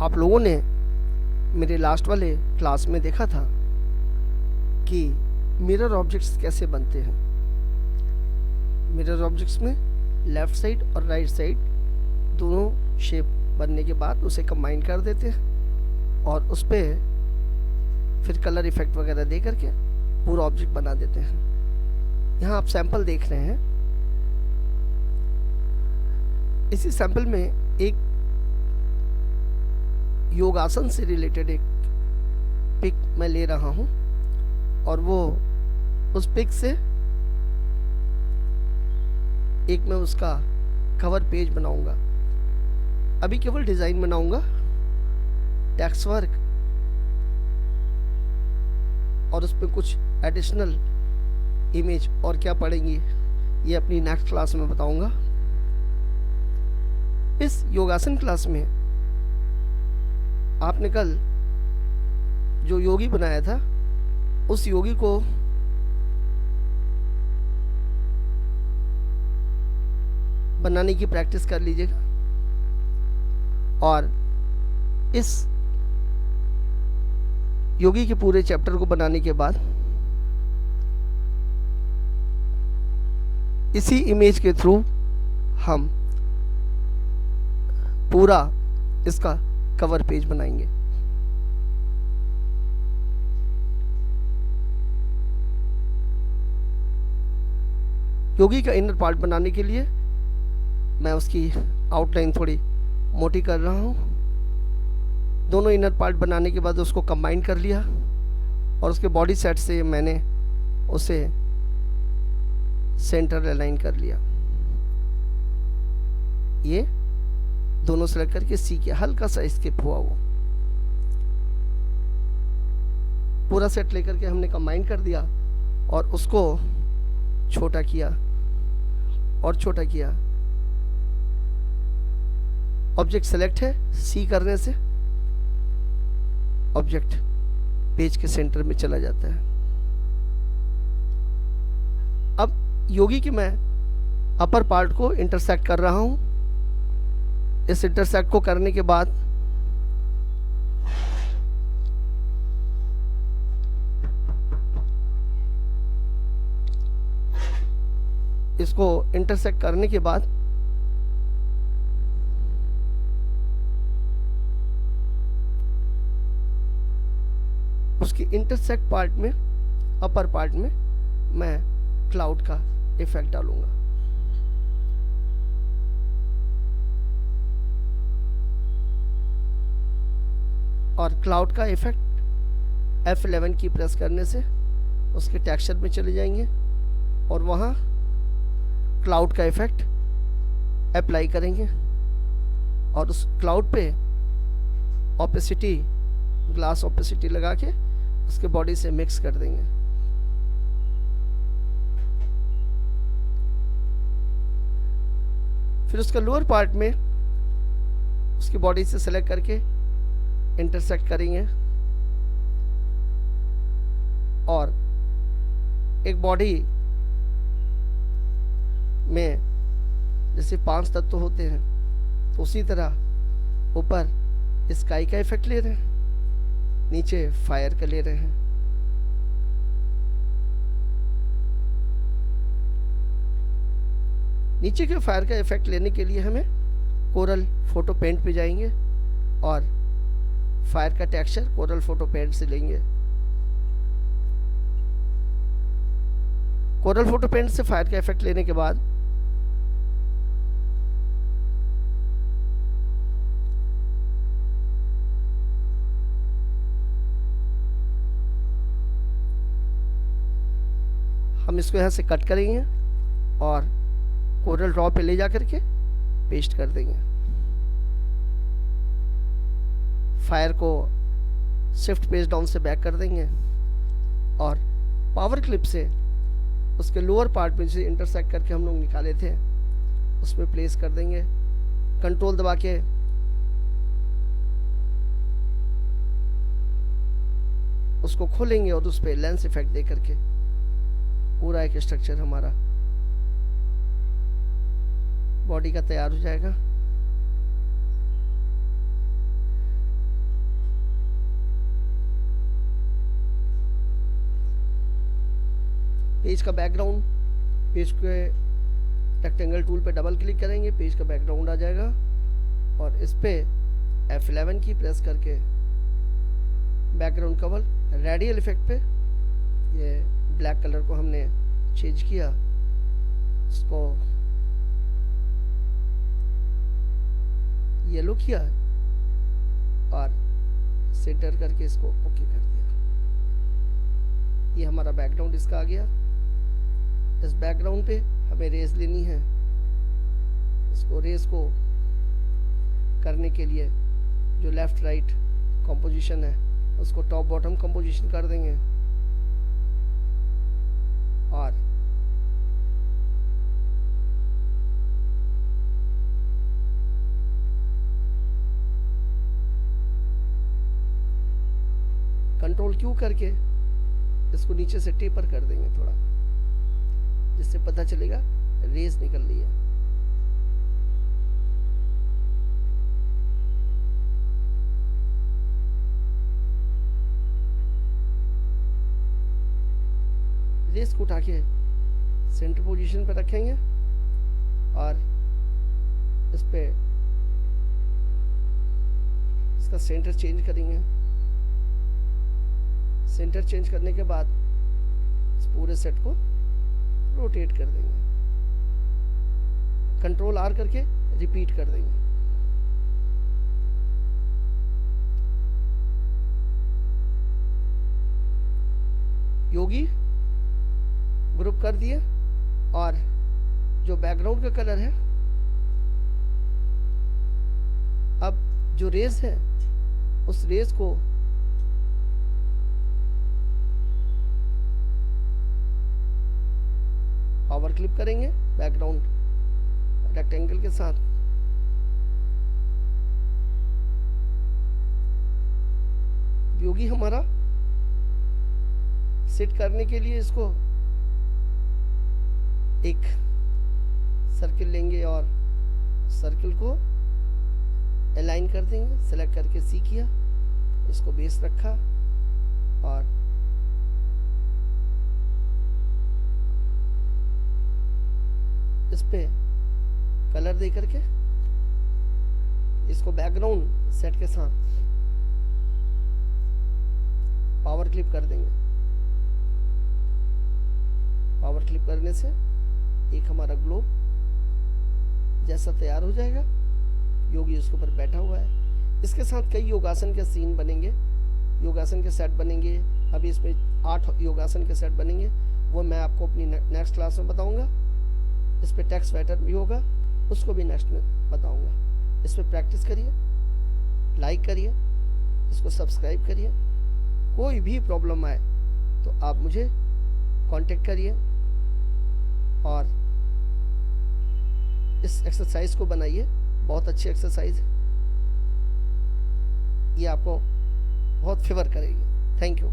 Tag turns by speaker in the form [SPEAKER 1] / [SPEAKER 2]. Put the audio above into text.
[SPEAKER 1] आप लोगों ने मेरे लास्ट वाले क्लास में देखा था कि मिरर ऑब्जेक्ट्स कैसे बनते हैं। मिरर ऑब्जेक्ट्स में लेफ़्ट साइड और राइट साइड दोनों शेप बनने के बाद उसे कंबाइन कर देते हैं और उस पर फिर कलर इफेक्ट वगैरह दे करके पूरा ऑब्जेक्ट बना देते हैं। यहाँ आप सैंपल देख रहे हैं। इसी सैंपल में एक योगासन से रिलेटेड एक पिक मैं ले रहा हूँ और वो उस पिक से एक मैं उसका कवर पेज बनाऊंगा। अभी केवल डिज़ाइन बनाऊंगा, टेक्स्ट वर्क और उस पर कुछ एडिशनल इमेज और क्या पड़ेंगी ये अपनी नेक्स्ट क्लास में बताऊंगा। इस योगासन क्लास में आपने कल जो योगी बनाया था उस योगी को बनाने की प्रैक्टिस कर लीजिएगा और इस योगी के पूरे चैप्टर को बनाने के बाद इसी इमेज के थ्रू हम पूरा इसका कवर पेज बनाएंगे। योगी का इनर पार्ट बनाने के लिए मैं उसकी आउटलाइन थोड़ी मोटी कर रहा हूँ। दोनों इनर पार्ट बनाने के बाद उसको कंबाइन कर लिया और उसके बॉडी सेट से मैंने उसे सेंटर अलाइन कर लिया। ये दोनों सेलेक्ट करके सी के हल्का सा स्किप हुआ वो पूरा सेट लेकर के हमने कंबाइन कर दिया और उसको छोटा किया और छोटा किया। ऑब्जेक्ट सेलेक्ट है, सी करने से ऑब्जेक्ट पेज के सेंटर में चला जाता है। अब योगी की मैं अपर पार्ट को इंटरसेक्ट कर रहा हूं। इस इंटरसेक्ट को करने के बाद इसको इंटरसेक्ट करने के बाद उसकी इंटरसेक्ट पार्ट में अपर पार्ट में मैं क्लाउड का इफेक्ट डालूंगा। और क्लाउड का इफेक्ट F11 की प्रेस करने से उसके टेक्सचर में चले जाएंगे और वहाँ क्लाउड का इफेक्ट अप्लाई करेंगे और उस क्लाउड पे ऑपेसिटी, ग्लास ऑपेसिटी लगा के उसके बॉडी से मिक्स कर देंगे। फिर उसका लोअर पार्ट में उसकी बॉडी से सेलेक्ट करके इंटरसेक्ट करेंगे और एक बॉडी में जैसे 5 तत्व होते हैं तो उसी तरह ऊपर स्काई का इफेक्ट ले रहे हैं, नीचे फायर का ले रहे हैं। नीचे के फायर का इफेक्ट लेने के लिए हमें कोरल फोटो पेंट पे जाएंगे और फायर का टेक्सचर कोरल फोटो पेंट से लेंगे। कोरल फोटो पेंट से फायर का इफेक्ट लेने के बाद हम इसको यहाँ से कट करेंगे और कोरल ड्रॉ पे ले जा करके पेस्ट कर देंगे। फायर को शिफ्ट पेज डाउन से बैक कर देंगे और पावर क्लिप से उसके लोअर पार्ट में जिसे इंटरसेक्ट करके हम लोग निकाले थे उसमें प्लेस कर देंगे। कंट्रोल दबा के उसको खोलेंगे और उस पर लेंस इफेक्ट दे करके पूरा एक स्ट्रक्चर हमारा बॉडी का तैयार हो जाएगा। पेज का बैकग्राउंड, पेज के रेक्टेंगल टूल पे डबल क्लिक करेंगे, पेज का बैकग्राउंड आ जाएगा और इस पे F11 की प्रेस करके बैकग्राउंड कवर रेडियल इफेक्ट पे ये ब्लैक कलर को हमने चेंज किया, इसको येलो किया और सेंटर करके इसको ओके कर दिया। ये हमारा बैकग्राउंड इसका आ गया। इस बैकग्राउंड पे हमें रेस लेनी है। इसको रेस को करने के लिए जो लेफ़्ट राइट कंपोजिशन है उसको टॉप बॉटम कंपोजिशन कर देंगे और कंट्रोल क्यू करके इसको नीचे से टेपर कर देंगे थोड़ा, जिससे पता चलेगा रेस निकल रही है। रेस को उठा के सेंटर पोजीशन पे रखेंगे और इस पे इसका सेंटर चेंज करेंगे। सेंटर चेंज करने के बाद इस पूरे सेट को रोटेट कर देंगे। कंट्रोल आर करके रिपीट कर देंगे। योगी ग्रुप कर दिए और जो बैकग्राउंड का कलर है, अब जो रेस है उस रेस को पावर क्लिप करेंगे बैकग्राउंड रेक्टेंगल के साथ। योगी हमारा सेट करने के लिए इसको एक सर्किल लेंगे और सर्किल को अलाइन कर देंगे। सेलेक्ट करके सी किया, इसको बेस रखा और इस पे कलर दे करके इसको बैकग्राउंड सेट के साथ पावर क्लिप कर देंगे। पावर क्लिप करने से एक हमारा ग्लोब जैसा तैयार हो जाएगा। योगी उसके ऊपर बैठा हुआ है। इसके साथ कई योगासन के सीन बनेंगे, योगासन के सेट बनेंगे। अभी इसमें 8 योगासन के सेट बनेंगे, वो मैं आपको अपनी नेक्स्ट क्लास में बताऊंगा। इस पे टेक्स्ट पैटर्न भी होगा, उसको भी नेक्स्ट में बताऊंगा। इस पे प्रैक्टिस करिए, लाइक करिए, इसको सब्सक्राइब करिए। कोई भी प्रॉब्लम आए तो आप मुझे कांटेक्ट करिए और इस एक्सरसाइज को बनाइए। बहुत अच्छी एक्सरसाइज है, ये आपको बहुत फेवर करेगी। Thank you.